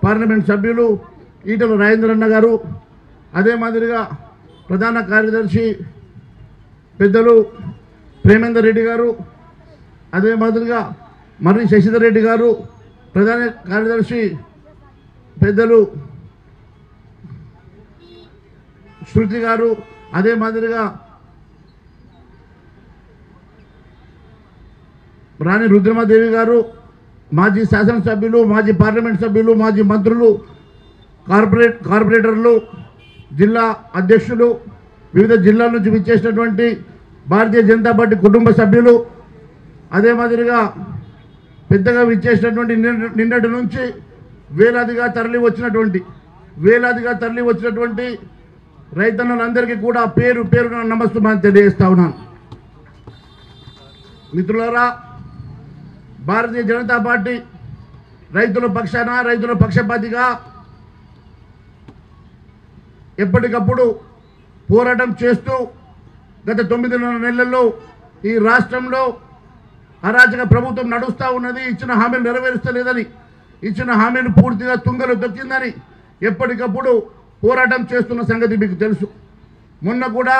Parliament సభ్యులు ఈటల రాజేంద్రన్న గారు, అదే మాదిరిగా ప్రధాన కార్యదర్శి పెద్దలు ప్రేమేందర్ రెడ్డి గారు, అదే మాదిరిగా మర్రి శశిధర్ రెడ్డి గారు, ప్రధాన కార్యదర్శి పెద్దలు శృతి గారు, అదే మాదిరిగా రాణి రుద్రమాదేవి గారు, మాజీ శాసనసభ్యులు, మాజీ పార్లమెంట్ సభ్యులు, మాజీ మంత్రులు, కార్పొరేటర్లు, జిల్లా అధ్యక్షులు, వివిధ జిల్లాల నుంచి విచ్చేసినటువంటి భారతీయ జనతా పార్టీ కుటుంబ సభ్యులు, అదే మాదిరిగా పెద్దగా విచ్చేసినటువంటి నిన్నటి నుంచి వేలాదిగా తరలి వచ్చినటువంటి రైతన్నలందరికీ కూడా పేరు పేరున నమస్కారం తెలియజేస్తా ఉన్నాను. మిత్రులారా, భారతీయ జనతా పార్టీ రైతుల పక్షాన, రైతుల పక్షపాతిగా ఎప్పటికప్పుడు పోరాటం చేస్తూ గత 9 నెలల్లో ఈ రాష్ట్రంలో అరాచక ప్రభుత్వం నడుస్తూ ఉన్నది. ఇచ్చిన హామీలు నెరవేరుస్తలేదని, ఇచ్చిన హామీలు పూర్తిగా తుంగలు తొక్కిందని ఎప్పటికప్పుడు పోరాటం చేస్తున్న సంగతి మీకు తెలుసు. మొన్న కూడా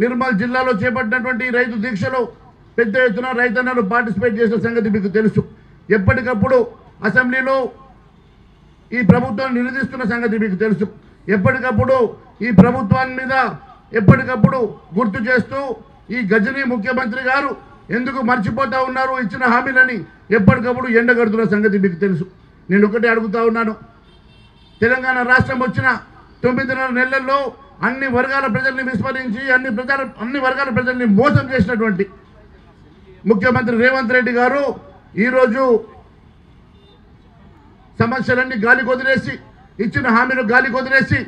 నిర్మల్ జిల్లాలో చేపట్టినటువంటి రైతు దీక్షలో పెద్ద ఎత్తున రైతన్నలు పార్టిసిపేట్ చేసిన సంగతి మీకు తెలుసు. ఎప్పటికప్పుడు అసెంబ్లీలో ఈ ప్రభుత్వాన్ని నిలదీస్తున్న సంగతి మీకు తెలుసు. ఎప్పటికప్పుడు ఈ ప్రభుత్వాన్ని మీద ఎప్పటికప్పుడు గుర్తు చేస్తూ ఈ గజనీ ముఖ్యమంత్రి గారు ఎందుకు మర్చిపోతూ ఉన్నారు ఇచ్చిన హామీలని ఎప్పటికప్పుడు ఎండగడుతున్న సంగతి మీకు తెలుసు. నేను ఒకటే అడుగుతా ఉన్నాను, తెలంగాణ రాష్ట్రం వచ్చిన 9 నెలల్లో అన్ని వర్గాల ప్రజల్ని విస్మరించి అన్ని వర్గాల ప్రజల్ని మోసం చేసినటువంటి ముఖ్యమంత్రి రేవంత్ రెడ్డి గారు ఈరోజు సమస్యలన్నీ గాలి కొదిలేసి, ఇచ్చిన హామీలు గాలి కొదిలేసి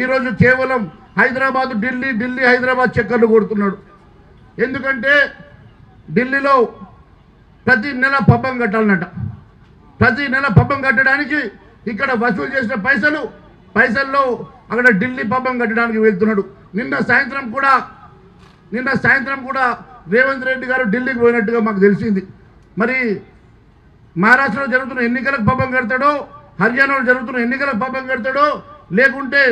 ఈరోజు కేవలం హైదరాబాద్ ఢిల్లీ హైదరాబాద్ చక్కర్లు కొడుతున్నాడు. ఎందుకంటే ఢిల్లీలో ప్రతి నెల పబ్బం కట్టాలన్నట. ప్రతి నెల పబ్బం కట్టడానికి ఇక్కడ వసూలు చేసిన పైసల్లో అక్కడ ఢిల్లీ పబ్బం కట్టడానికి వెళ్తున్నాడు. నిన్న సాయంత్రం కూడా రేవంత్ రెడ్డి గారు ఢిల్లీకి పోయినట్టుగా మాకు తెలిసింది. మరి మహారాష్ట్రలో జరుగుతున్న ఎన్నికలకు పబ్బం కడతాడో, హర్యానాలో జరుగుతున్న ఎన్నికలకు పబ్బం కడతాడో, లేకుంటే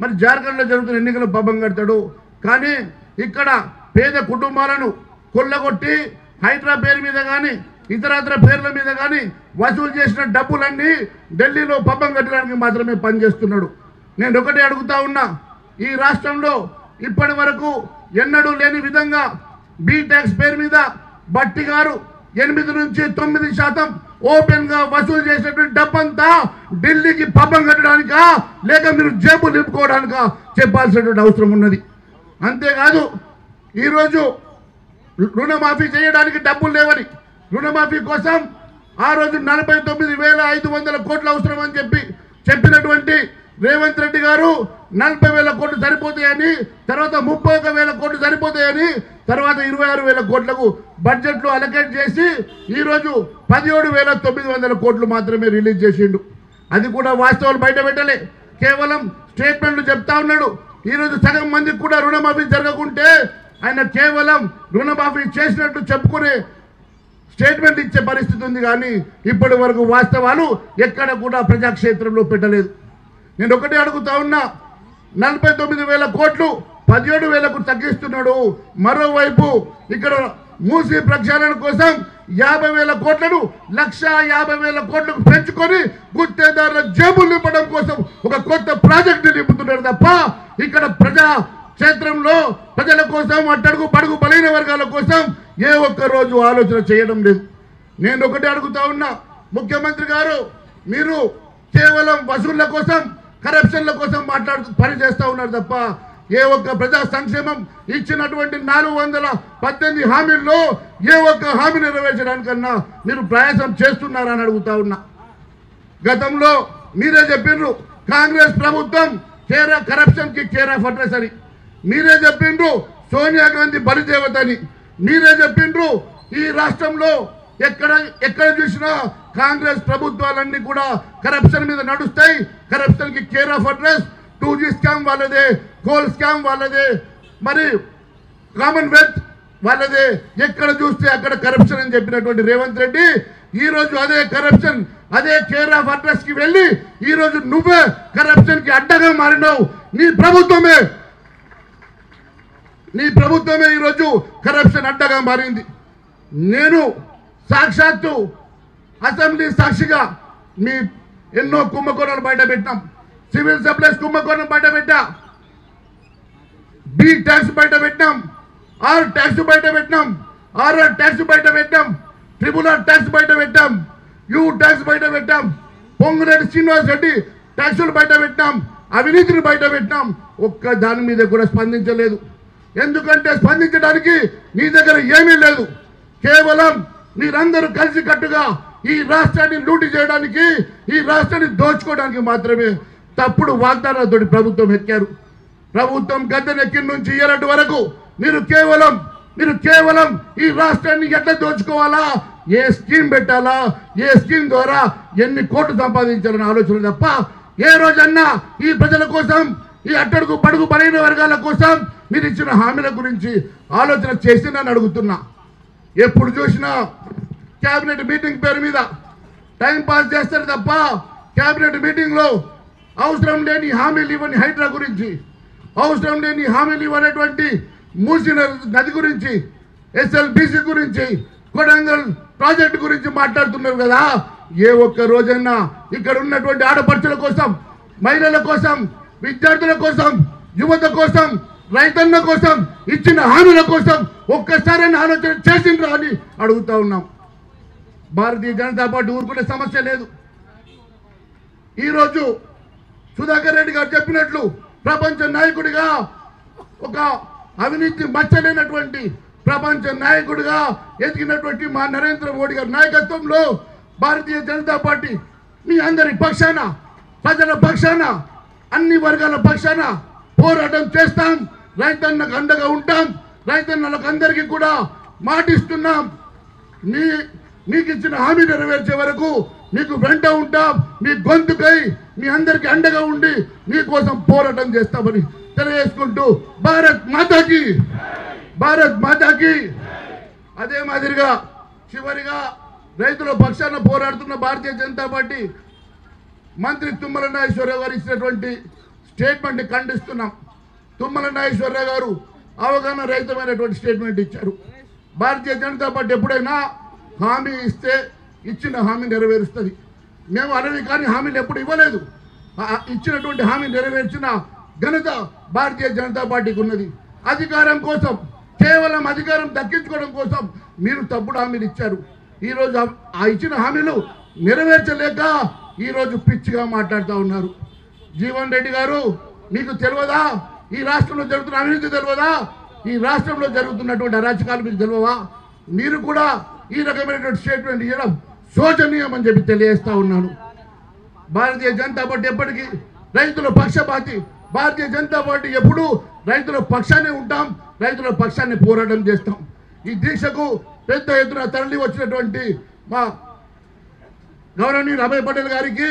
మరి జార్ఖండ్లో జరుగుతున్న ఎన్నికలకు పబ్బం కడతాడు. కానీ ఇక్కడ పేద కుటుంబాలను కొల్లగొట్టి హైడ్రా పేరు మీద కానీ ఇతరత్ర పేర్ల మీద కానీ వసూలు చేసిన డబ్బులన్నీ ఢిల్లీలో పబ్బం కట్టడానికి మాత్రమే పనిచేస్తున్నాడు. నేను ఒకటే అడుగుతా ఉన్నా, ఈ రాష్ట్రంలో ఇప్పటి వరకు ఎన్నడూ లేని విధంగా బీ ట్యాక్స్ పేరు మీద బట్టి గారు 8 నుంచి 9% ఓపెన్ గా వసూలు చేసినటువంటి డబ్బంతా ఢిల్లీకి పబ్బం కట్టడానికా లేక మీరు జేబు నింపుకోవడానికా చెప్పాల్సినటువంటి అవసరం ఉన్నది. అంతేకాదు ఈరోజు రుణమాఫీ చేయడానికి డబ్బులు లేవని, రుణమాఫీ కోసం ఆ రోజు 49,500 కోట్లు అవసరం అని చెప్పినటువంటి రేవంత్ రెడ్డి గారు 40,000 కోట్లు సరిపోతాయని, తర్వాత 31,000 కోట్లు సరిపోతాయని, తర్వాత 26,000 కోట్లకు బడ్జెట్లో అలొకేట్ చేసి ఈరోజు 17,900 కోట్లు మాత్రమే రిలీజ్ చేసిండు. అది కూడా వాస్తవాలు బయట పెట్టలే, కేవలం స్టేట్మెంట్లు చెప్తా ఉన్నాడు. ఈరోజు సగం మందికి కూడా రుణమాఫీ జరగకుంటే ఆయన కేవలం రుణమాఫీ చేసినట్టు చెప్పుకునే స్టేట్మెంట్ ఇచ్చే పరిస్థితి ఉంది. కానీ ఇప్పటి వరకు వాస్తవాలు ఎక్కడ కూడా ప్రజాక్షేత్రంలో పెట్టలేదు. నేను ఒకటే అడుగుతా ఉన్నా, 49,000 కోట్లు 17,000కు తగ్గిస్తున్నాడు. మరోవైపు ఇక్కడ మూసీ ప్రక్షాళన కోసం 50,000 కోట్లను 1,50,000 కోట్లకు పెంచుకొని గుత్తేదారుల జేబులు నింపడం కోసం ఒక కొత్త ప్రాజెక్టు నింపుతున్నారు తప్ప ఇక్కడ ప్రజా క్షేత్రంలో ప్రజల కోసం, అట్టడుగు బడుగు బలైన వర్గాల కోసం ఏ ఒక్క రోజు ఆలోచన చేయడం లేదు. నేను ఒకటే అడుగుతా ఉన్నా, ముఖ్యమంత్రి గారు మీరు కేవలం వసూళ్ల కోసం, కరప్షన్ల కోసం పని చేస్తూ ఉన్నారు తప్ప ఏ ఒక్క ప్రజా సంక్షేమం ఇచ్చినటువంటి 418 హామీల్లో ఏ ఒక్క హామీ నెరవేర్చడానికన్నా మీరు ప్రయాసం చేస్తున్నారని అడుగుతా ఉన్నా. గతంలో మీరే చెప్పిండ్రు కాంగ్రెస్ ప్రభుత్వం కరప్షన్ కి కేర్ ఆఫ్ అడ్రస్ అని, మీరే చెప్పిండ్రు సోనియా గాంధీ బలిదేవత అని, మీరే చెప్పిండ్రు ఈ రాష్ట్రంలో ఎక్కడ చూసినా కాంగ్రెస్ ప్రభుత్వాలన్నీ కూడా కరప్షన్ మీద నడుస్తాయి, కరప్షన్ కి care of address, 2G scam వాళ్ళదే, కోల్ స్కామ్ వాళ్ళదే, మరి కామన్వెల్త్ వాళ్ళదే ఎక్కడ చూస్తే అక్కడ కరప్షన్ అని చెప్పినటువంటి రేవంత్ రెడ్డి ఈ రోజు అదే కరప్షన్ అదే కేర్ ఆఫ్ అడ్రస్ కి వెళ్ళి ఈ రోజు నువ్వే కరప్షన్ కి అడ్డగా మారినావు. నీ ప్రభుత్వమే ఈరోజు కరప్షన్ అడ్డగా మారింది. నేను సాక్షాత్తు అసెంబ్లీ సాక్షిగా మీ ఎన్నో కుంభకోణాలు బయట పెట్టాం. సివిల్ సప్లైస్ కుంభకోణం బయట పెట్టా, బి ట్యాక్స్ బయట పెట్టాం, ఆర్ ట్యాక్స్ బయట పెట్టాం, ఆర్ఆర్ ట్యాక్స్ బయట పెట్టాం, ట్రిబ్యునల్ ట్యాక్స్ బయట పెట్టాం, యూ ట్యాక్స్ బయట పెట్టాం, పొంగురెడ్డి శ్రీనివాస్ రెడ్డి ట్యాక్సులు బయట పెట్టాం, అవినీతిని బయట పెట్టాం. ఒక్క దాని మీద కూడా స్పందించలేదు. ఎందుకంటే స్పందించడానికి నీ దగ్గర ఏమీ లేదు. కేవలం మీరందరూ కలిసి కట్టుగా ఈ రాష్ట్రాన్ని లూటి చేయడానికి, ఈ రాష్ట్రాన్ని దోచుకోవడానికి మాత్రమే తప్పుడు వాగ్దానాలతో ప్రభుత్వం ఎక్కారు. ప్రభుత్వం గద్దెనెక్కిన నుంచి ఇయరటి వరకు మీరు కేవలం ఈ రాష్ట్రాన్ని ఎట్లా దోచుకోవాలా, ఏ స్కీమ్ పెట్టాలా, ఏ స్కీమ్ ద్వారా ఎన్ని కోట్లు సంపాదించాలన్న ఆలోచన తప్ప ఏ రోజన్నా ఈ ప్రజల కోసం, ఈ అట్టడుగు పడుగు బలైన వర్గాల కోసం మీరు ఇచ్చిన హామీల గురించి ఆలోచన చేసిందని అడుగుతున్నా. ఎప్పుడు చూసినా క్యాబినెట్ మీటింగ్ పేరు మీద టైం పాస్ చేస్తారు తప్ప క్యాబినెట్ మీటింగ్లో అవసరం లేని హామీలు ఇవ్వని హైడ్రా గురించి, అవసరం లేని హామీలు ఇవ్వనటువంటి మూసీ నది గురించి, ఎస్ఎల్బిసి గురించి, కొడంగల్ ప్రాజెక్టు గురించి మాట్లాడుతున్నారు కదా. ఏ ఒక్క రోజైనా ఇక్కడ ఉన్నటువంటి ఆడపడుచుల కోసం, మహిళల కోసం, విద్యార్థుల కోసం, యువత కోసం, రైతన్న కోసం ఇచ్చిన హామీల కోసం ఒక్కసారైనా ఆలోచన చేసిండ్రా అని అడుగుతా ఉన్నాం. భారతీయ జనతా పార్టీ ఊరుకునే సమస్య లేదు. ఈరోజు సుధాకర్ రెడ్డి గారు చెప్పినట్లు ప్రపంచ నాయకుడిగా, ఒక అవినీతి మచ్చలేనటువంటి ప్రపంచ నాయకుడిగా ఎదిగినటువంటి మా నరేంద్ర మోడీ గారి నాయకత్వంలో భారతీయ జనతా పార్టీ మీ అందరి పక్షాన, ప్రజల పక్షాన, అన్ని వర్గాల పక్షాన పోరాటం చేస్తాం. రైతన్నకు అండగా ఉంటాం. రైతన్నలకు అందరికీ కూడా మాటిస్తున్నాం. మీకు ఇచ్చిన హామీ నెరవేర్చే వరకు మీకు వెంట ఉంటాం. మీ గొంతుకై మీ అందరికీ అండగా ఉండి మీకోసం పోరాటం చేస్తామని తెలియజేసుకుంటూ భారత్ మాతాకి. అదే మాదిరిగా చివరిగా రైతుల పక్షాన పోరాడుతున్న భారతీయ జనతా పార్టీ మంత్రి తుమ్మల నాగేశ్వరరావు గారు ఇచ్చినటువంటి స్టేట్మెంట్ని ఖండిస్తున్నాం. తుమ్మల నాగేశ్వరరావు గారు అవగాహన రహితమైనటువంటి స్టేట్మెంట్ ఇచ్చారు. భారతీయ జనతా పార్టీ ఎప్పుడైనా హామీ ఇస్తే ఇచ్చిన హామీ నెరవేరుస్తుంది. మేము అనేవి కానీ హామీలు ఎప్పుడు ఇవ్వలేదు. ఇచ్చినటువంటి హామీ నెరవేర్చిన ఘనత భారతీయ జనతా పార్టీకి ఉన్నది. అధికారం కోసం, కేవలం అధికారం దక్కించుకోవడం కోసం మీరు తప్పుడు హామీలు ఇచ్చారు. ఈరోజు ఆ ఇచ్చిన హామీలు నెరవేర్చలేక ఈరోజు పిచ్చిగా మాట్లాడుతూ ఉన్నారు. జీవన్ రెడ్డి గారు, మీకు తెలియదా ఈ రాష్ట్రంలో జరుగుతున్న అవినీతి తెలియదా? ఈ రాష్ట్రంలో జరుగుతున్నటువంటి అరాచకాలు మీకు తెలియవా? మీరు కూడా ఈ రకమైనటువంటి స్టేట్మెంట్ ఇవ్వడం శోచనీయం అని చెప్పి తెలియజేస్తా ఉన్నాను. భారతీయ జనతా పార్టీ ఎప్పటికీ రైతుల పక్షపాతి. భారతీయ జనతా పార్టీ ఎప్పుడు రైతుల పక్షాన్ని ఉంటాం, రైతుల పక్షాన్ని పోరాటం చేస్తాం. ఈ దీక్షకు పెద్ద ఎత్తున తరలి వచ్చినటువంటి మా గౌరవనీయులు అభయ్ పటేల్ గారికి,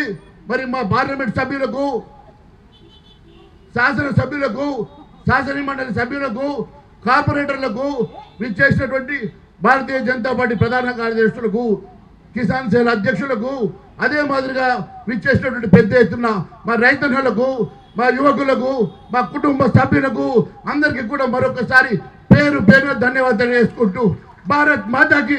మరి మా పార్లమెంట్ సభ్యులకు, శాసనసభ్యులకు, శాసన మండలి సభ్యులకు, కార్పొరేటర్లకు, విచ్చేసినటువంటి భారతీయ జనతా పార్టీ ప్రధాన కార్యదర్శులకు, కిసాన్ సేల్ అధ్యక్షులకు, అదే మాదిరిగా విచ్చేసినటువంటి పెద్ద ఎత్తున మా రైతన్నలకు, మా యువకులకు, మా కుటుంబ సభ్యులకు అందరికీ కూడా మరొకసారి పేరు ధన్యవాదాలు చేసుకుంటూ భారత్ మాతాకి